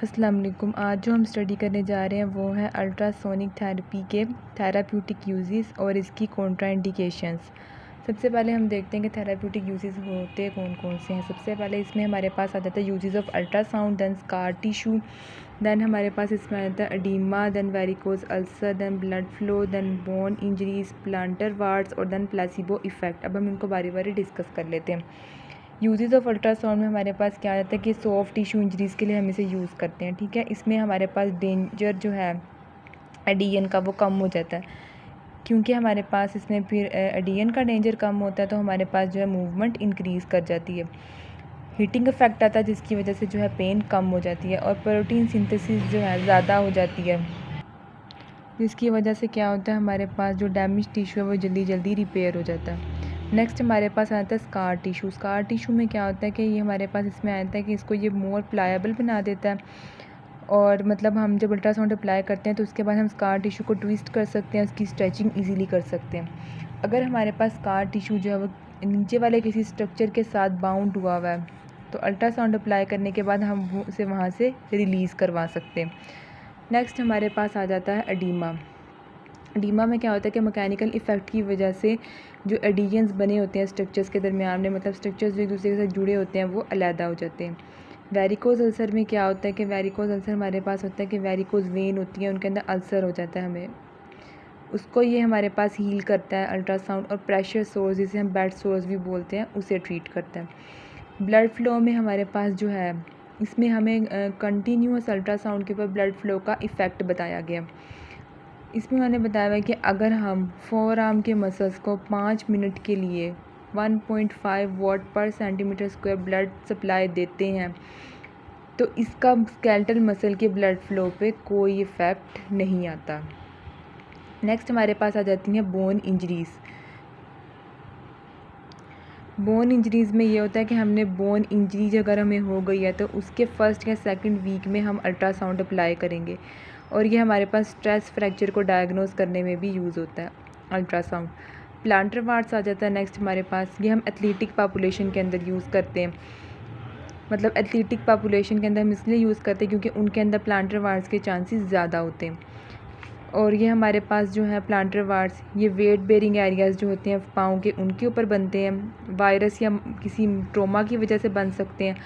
अस्सलाम वालेकुम। आज जो हम स्टडी करने जा रहे हैं वो है अल्ट्रासोनिक थेरेपी के थेराप्यूटिक यूजेस और इसकी कॉन्ट्राइंडिकेशंस। सबसे पहले हम देखते हैं कि थेराप्यूटिक यूजेस होते कौन कौन से हैं। सबसे पहले इसमें हमारे पास आ जाता है uses of ultrasound, then scar tissue, then हमारे पास इसमें आ जाता है edema, then varicose ulcer, then blood flow, then bone injuries, plantar warts और दैन प्लेसिबो इफ़ेक्ट। अब हम इनको बारी बारी डिस्कस कर लेते हैं। यूजेस ऑफ अल्ट्रासाउंड में हमारे पास क्या आता है कि सॉफ्ट टिश्यू इंजरीज़ के लिए हम इसे यूज़ करते हैं, ठीक है। इसमें हमारे पास डेंजर जो है एडियन का वो कम हो जाता है, क्योंकि हमारे पास इसमें फिर एडियन का डेंजर कम होता है तो हमारे पास जो है मूवमेंट इंक्रीज़ कर जाती है। हीटिंग इफेक्ट आता है जिसकी वजह से जो है पेन कम हो जाती है और प्रोटीन सिंथेसिस जो है ज़्यादा हो जाती है, जिसकी वजह से क्या होता है हमारे पास जो डैमेज टिश्यू है वो जल्दी जल्दी रिपेयर हो जाता है। नेक्स्ट हमारे पास आता है स्कार टिशू। स्कार टिशू में क्या होता है कि ये हमारे पास इसमें आता है कि इसको ये मोर प्लायबल बना देता है, और मतलब हम जब अल्ट्रासाउंड अप्लाई करते हैं तो उसके बाद हम स्कार टिशू को ट्विस्ट कर सकते हैं, उसकी स्ट्रेचिंग इजीली कर सकते हैं। अगर हमारे पास स्कार टिशू जो है वो नीचे वाले किसी स्ट्रक्चर के साथ बाउंड हुआ हुआ है तो अल्ट्रासाउंड अप्लाई करने के बाद हम उसे वहाँ से रिलीज़ करवा सकते हैं। नेक्स्ट हमारे पास आ जाता है एडीमा। एडीमा में क्या होता है कि मैकेनिकल इफ़ेक्ट की वजह से जो एडिशंस बने होते हैं स्ट्रक्चर्स के दरमियान में, मतलब स्ट्रक्चर्स जो एक दूसरे के साथ जुड़े होते हैं वो अलहदा हो जाते हैं। वेरिकोज अल्सर में क्या होता है कि वेरिकोज अल्सर हमारे पास होता है कि वेरिकोज वेन होती है, उनके अंदर अल्सर हो जाता है, हमें उसको ये हमारे पास हील करता है अल्ट्रासाउंड। और प्रेशर सोर्स जिसे हम बेड सोर्स भी बोलते हैं उसे ट्रीट करता है। ब्लड फ्लो में हमारे पास जो है इसमें हमें कंटिन्यूस अल्ट्रासाउंड के ऊपर ब्लड फ्लो का इफ़ेक्ट बताया गया। इसमें उन्होंने बताया हुआ है कि अगर हम फोर आर्म के मसल्स को 5 मिनट के लिए 1.5 वाट पर सेंटीमीटर स्क्वायर ब्लड सप्लाई देते हैं तो इसका स्केलेटल मसल के ब्लड फ्लो पे कोई इफ़ेक्ट नहीं आता। नेक्स्ट हमारे पास आ जाती हैं बोन इंजरीज़। बोन इंजरीज़ में ये होता है कि हमने बोन इंजरी अगर हमें हो गई है तो उसके फर्स्ट या सेकंड वीक में हम अल्ट्रासाउंड अप्लाई करेंगे, और ये हमारे पास स्ट्रेस फ्रैक्चर को डायग्नोस करने में भी यूज़ होता है अल्ट्रासाउंड। प्लांटर वार्ड्स आ जाता है नेक्स्ट हमारे पास। ये हम एथलीटिक पॉपुलेशन के अंदर यूज़ करते हैं, मतलब एथलीटिक पॉपुलेशन के अंदर हम इसलिए यूज़ करते हैं क्योंकि उनके अंदर प्लांटर वार्ड्स के चांसेस ज़्यादा होते हैं। और ये हमारे पास जो है प्लांटर वार्ड्स ये वेट बेरिंग एरियाज़ जो होते हैं पाँव के उनके ऊपर बनते हैं, वायरस या किसी ट्रोमा की वजह से बन सकते हैं।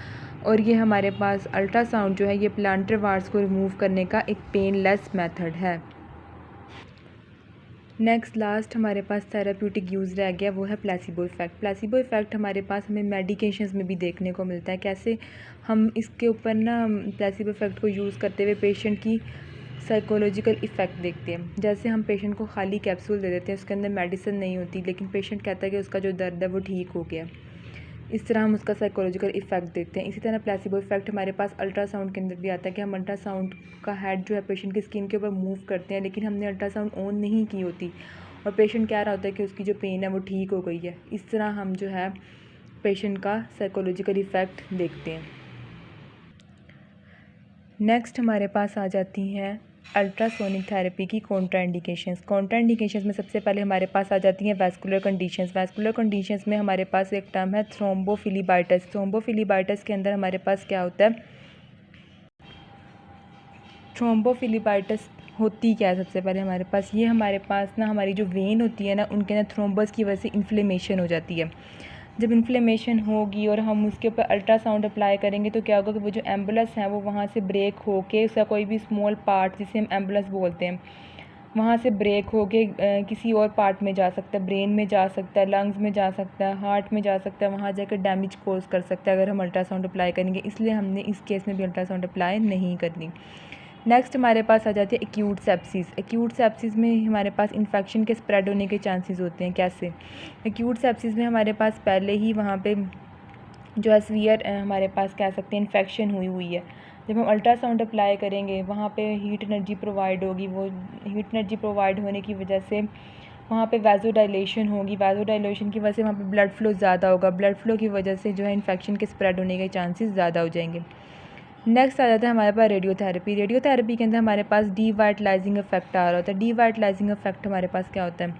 और ये हमारे पास अल्ट्रासाउंड जो है ये प्लांटर वार्ड्स को रिमूव करने का एक पेनलेस मेथड है। नेक्स्ट लास्ट हमारे पास थेराप्यूटिक यूज़ रह गया, वो है प्लेसिबो इफ़ेक्ट। प्लेसिबो इफ़ेक्ट हमारे पास हमें मेडिकेशंस में भी देखने को मिलता है। कैसे हम इसके ऊपर ना प्लेसिबो इफ़ेक्ट को यूज़ करते हुए पेशेंट की साइकोलॉजिकल इफ़ेक्ट देखते हैं। जैसे हम पेशेंट को खाली कैप्सूल दे देते हैं, उसके अंदर मेडिसिन नहीं होती, लेकिन पेशेंट कहता है कि उसका जो दर्द है वो ठीक हो गया। इस तरह हम उसका साइकोलॉजिकल इफ़ेक्ट देखते हैं। इसी तरह प्लेसिबो इफ़ेक्ट हमारे पास अल्ट्रासाउंड के अंदर भी आता है कि हम अल्ट्रासाउंड का हेड जो है पेशेंट की स्किन के ऊपर मूव करते हैं, लेकिन हमने अल्ट्रासाउंड ऑन नहीं की होती और पेशेंट कह रहा होता है कि उसकी जो पेन है वो ठीक हो गई है। इस तरह हम जो है पेशेंट का साइकोलॉजिकल इफ़ेक्ट देखते हैं। नेक्स्ट हमारे पास आ जाती हैं अल्ट्रासोनिक थेरेपी की कॉन्ट्राइंडिकेशंस। कॉन्ट्राइंडिकेशंस में सबसे पहले हमारे पास आ जाती हैं वैस्कुलर कंडीशंस। वैस्कुलर कंडीशंस में हमारे पास एक टर्म है थ्रोम्बोफिलीबाइटिस। थ्रोम्बोफिलीबाइटिस के अंदर हमारे पास क्या होता है, थ्रोम्बोफिलीबाइटिस होती क्या है सबसे पहले हमारे पास ये हमारे पास ना हमारी जो वेन होती है ना उनके अंदर थ्रोम्बस की वजह से इन्फ्लेमेशन हो जाती है। जब इन्फ्लेमेशन होगी और हम उसके ऊपर अल्ट्रासाउंड अप्लाई करेंगे तो क्या होगा कि वो जो एम्बुलस है वो वहाँ से ब्रेक होके उसका कोई भी स्मॉल पार्ट जिसे हम एम्बुलस बोलते हैं वहाँ से ब्रेक होके किसी और पार्ट में जा सकता है, ब्रेन में जा सकता है, लंग्स में जा सकता है, हार्ट में जा सकता है, वहाँ जाकर डैमेज कॉज कर सकता है अगर हम अल्ट्रासाउंड अप्लाई करेंगे। इसलिए हमने इस केस में भी अल्ट्रासाउंड अप्लाई नहीं करनी। नेक्स्ट हमारे पास आ जाती है एक्यूट सेप्सिस। एक्यूट सेप्सिस में हमारे पास इन्फेक्शन के स्प्रेड होने के चांसेस होते हैं। कैसे, एक्यूट सेप्सिस में हमारे पास पहले ही वहाँ पे जो है सीवियर हमारे पास कह सकते हैं इन्फेक्शन हुई हुई है। जब हम अल्ट्रासाउंड अप्लाई करेंगे वहाँ पे हीट एनर्जी प्रोवाइड होगी, वो हीट एनर्जी प्रोवाइड होने की वजह से वहाँ पे वैज़ोडाइलेशन होगी, वैज़ोडाइलेशन की वजह से वहाँ पे ब्लड फ्लो ज़्यादा होगा, ब्लड फ्लो की वजह से जो है इन्फेक्शन के स्प्रेड होने के चांसेस ज़्यादा हो जाएंगे। नेक्स्ट आ जाता है हमारे पास रेडियोथेरेपी। रेडियोथेरेपी के अंदर हमारे पास डीवाइटलाइजिंग इफेक्ट आ रहा होता है। डीवाइटलाइजिंग इफेक्ट हमारे पास क्या होता है,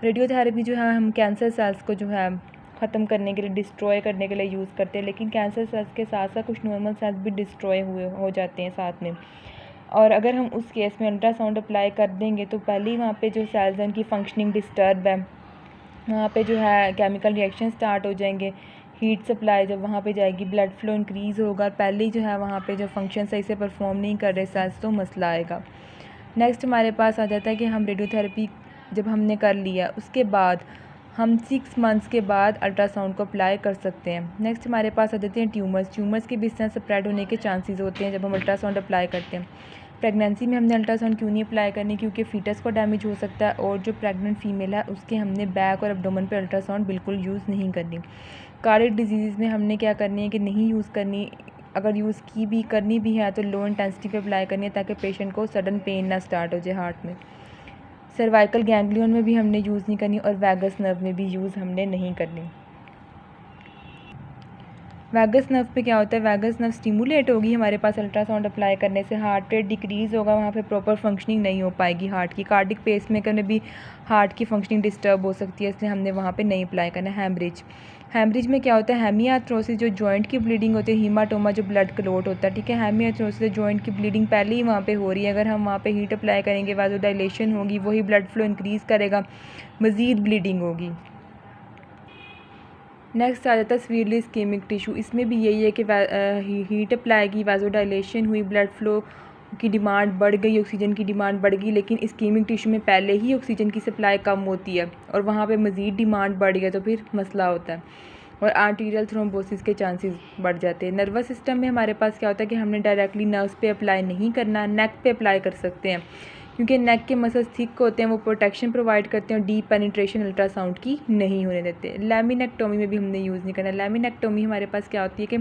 रेडियोथेरेपी जो है हम कैंसर सेल्स को जो है ख़त्म करने के लिए, डिस्ट्रॉय करने के लिए यूज़ करते हैं, लेकिन कैंसर सेल्स के साथ साथ कुछ नॉर्मल सेल्स भी डिस्ट्रॉय हो जाते हैं साथ में। और अगर हम उस केस में अल्ट्रासाउंड अप्लाई कर देंगे तो पहले ही वहाँ पे जो सेल्स हैं उनकी फंक्शनिंग डिस्टर्ब है, वहाँ पे जो है केमिकल रिएक्शन स्टार्ट हो जाएंगे, हीट सप्लाई जब वहाँ पे जाएगी, ब्लड फ्लो इंक्रीज़ होगा, पहले ही जो है वहाँ पे जो फंक्शन सही से परफॉर्म नहीं कर रहे सेल्स, तो मसला आएगा। नेक्स्ट हमारे पास आ जाता है कि हम रेडियोथेरेपी जब हमने कर लिया उसके बाद हम 6 मंथ्स के बाद अल्ट्रासाउंड को अप्लाई कर सकते हैं। नेक्स्ट हमारे पास आ जाते हैं ट्यूमर्स की भी इस तरह स्प्रेड होने के चांसेस होते हैं जब हम अल्ट्रासाउंड अप्लाई करते हैं। प्रेगनेंसी में हमने अल्ट्रासाउंड क्यों नहीं अप्लाई करनी, क्योंकि फीटस को डैमेज हो सकता है, और जो प्रेग्नेंट फीमेल है उसके हमने बैक और एब्डोमेन पे अल्ट्रासाउंड बिल्कुल यूज़ नहीं करनी। कार्डियक डिजीज़ में हमने क्या करनी है कि नहीं यूज़ करनी, अगर यूज़ की भी करनी भी है तो लो इंटेंसिटी पे अप्लाई करनी है ताकि पेशेंट को सडन पेन ना स्टार्ट हो जाए हार्ट में। सर्वाइकल गैंग्लियन में भी हमने यूज़ नहीं करनी और वैगस नर्व में भी यूज़ हमने नहीं करनी। वैगस नर्व पे क्या होता है, वैगस नर्व स्टिमुलेट होगी हमारे पास अल्ट्रासाउंड अप्लाई करने से, हार्ट रेट डिक्रीज़ होगा, वहाँ पे प्रॉपर फंक्शनिंग नहीं हो पाएगी हार्ट की, कार्डिक पेसमेकर में भी हार्ट की फंक्शनिंग डिस्टर्ब हो सकती है, इसलिए हमने वहाँ पे नहीं अप्लाई करना। हैमरेज में क्या होता है, हेमियाथ्रोसिस जो जॉइंट की ब्लीडिंग होती है, हीमाटोमा जो ब्लड क्लॉट होता है, ठीक है, हेमियाथ्रोसिस जॉइंट की ब्लीडिंग पहले ही वहाँ पे हो रही है, अगर हम वहाँ पे हीट अप्लाई करेंगे वाज़ोडाइलेशन होगी, वही ब्लड फ्लो इंक्रीज़ करेगा, मज़ीद ब्लीडिंग होगी। नेक्स्ट आ जाता है सीवियरली इस्केमिक टिशू, इसमें भी यही है कि हीट अप्लाई की, वाज़ोडाइलेशन हुई, ब्लड फ्लो की डिमांड बढ़ गई, ऑक्सीजन की डिमांड बढ़ गई, लेकिन इस्केमिक टिशू में पहले ही ऑक्सीजन की सप्लाई कम होती है और वहाँ पे मज़ीद डिमांड बढ़ गया तो फिर मसला होता है और आर्टीरियल थ्रोम्बोसिस के चांसेस बढ़ जाते हैं। नर्वस सिस्टम में हमारे पास क्या होता है कि हमने डायरेक्टली नर्व्स पे अप्लाई नहीं करना, नेक पे अप्लाई कर सकते हैं, क्योंकि नेक के मसल्स थिक होते हैं, वो प्रोटेक्शन प्रोवाइड करते हैं और डीप पेनिट्रेशन अल्ट्रासाउंड की नहीं होने देते। लैमिनेक्टोमी में भी हमने यूज़ नहीं करना। लैमिनेक्टोमी हमारे पास क्या होती है कि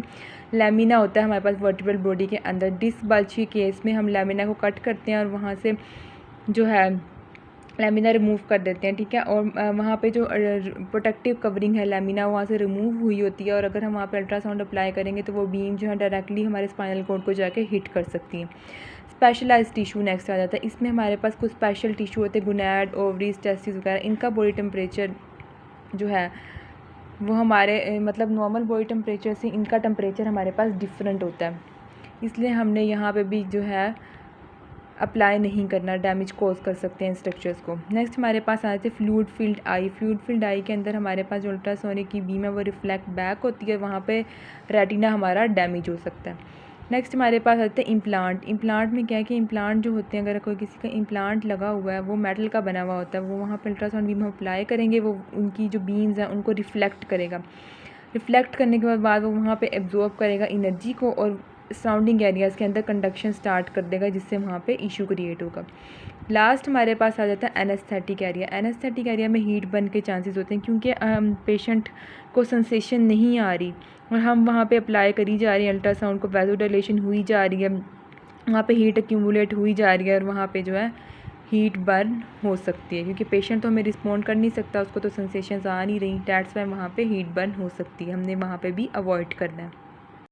लैमिना होता है हमारे पास वर्टिब्रल बॉडी के अंदर, डिस्क बल्ज के केस में हम लैमिना को कट करते हैं और वहाँ से जो है लैमिना रिमूव कर देते हैं, ठीक है, और वहाँ पे जो प्रोटेक्टिव कवरिंग है लैमिना वहाँ से रिमूव हुई होती है और अगर हम वहाँ पे अल्ट्रासाउंड अप्लाई करेंगे तो वो बीम जो है डायरेक्टली हमारे स्पाइनल कॉर्ड को जाके हिट कर सकती है। स्पेशलाइज्ड टिशू नेक्स्ट आ जाता है, इसमें हमारे पास कुछ स्पेशल टिशू होते हैं, गुनैड, ओवरीज, टेस्टिस वगैरह, इनका बॉडी टेम्परेचर जो है वो हमारे मतलब नॉर्मल बॉडी टेम्परेचर से इनका टेम्परेचर हमारे पास डिफरेंट होता है, इसलिए हमने यहाँ पे भी जो है अप्लाई नहीं करना, डैमेज कॉज कर सकते हैं स्ट्रक्चर्स को। नेक्स्ट हमारे पास आ जाते हैं fluid field I. Fluid field I के अंदर हमारे पास जो अल्ट्रासोनिक की बीम है वो रिफ्लेक्ट बैक होती है, वहाँ पे रेटिना हमारा डैमेज हो सकता है। नेक्स्ट हमारे पास आते हैं इम्प्लांट। इम्प्लांट में क्या है कि इम्प्लांट जो होते हैं, अगर कोई किसी का इम्प्लांट लगा हुआ है वो मेटल का बना हुआ होता है, वो वहाँ पर अल्ट्रासाउंड बीम अप्लाई करेंगे, वो उनकी जो बीम्स हैं उनको रिफ्लेक्ट करेगा, रिफ्लेक्ट करने के बाद वो वहाँ पे एब्जॉर्ब करेगा एनर्जी को और सराउंडिंग एरियाज़ के अंदर कंडक्शन स्टार्ट कर देगा, जिससे वहाँ पे इशू क्रिएट होगा। लास्ट हमारे पास आ जाता है एनेस्थेटिक एरिया। एनेस्थेटिक एरिया में हीट बर्न के चांसेस होते हैं, क्योंकि पेशेंट को सेंसेशन नहीं आ रही और हम वहाँ पे अप्लाई करी जा रही है अल्ट्रासाउंड को, वैज़ोडाइलेशन हुई जा रही है, वहाँ पे हीट एक्यूमुलेट हुई जा रही है और वहाँ पे जो है हीट बर्न हो सकती है, क्योंकि पेशेंट तो हमें रिस्पॉन्ड कर नहीं सकता, उसको तो सेंसेशंस आ नहीं रही, डैट्स वाई वहाँ पे हीट बर्न हो सकती है, हमने वहाँ पे भी अवॉइड करना है।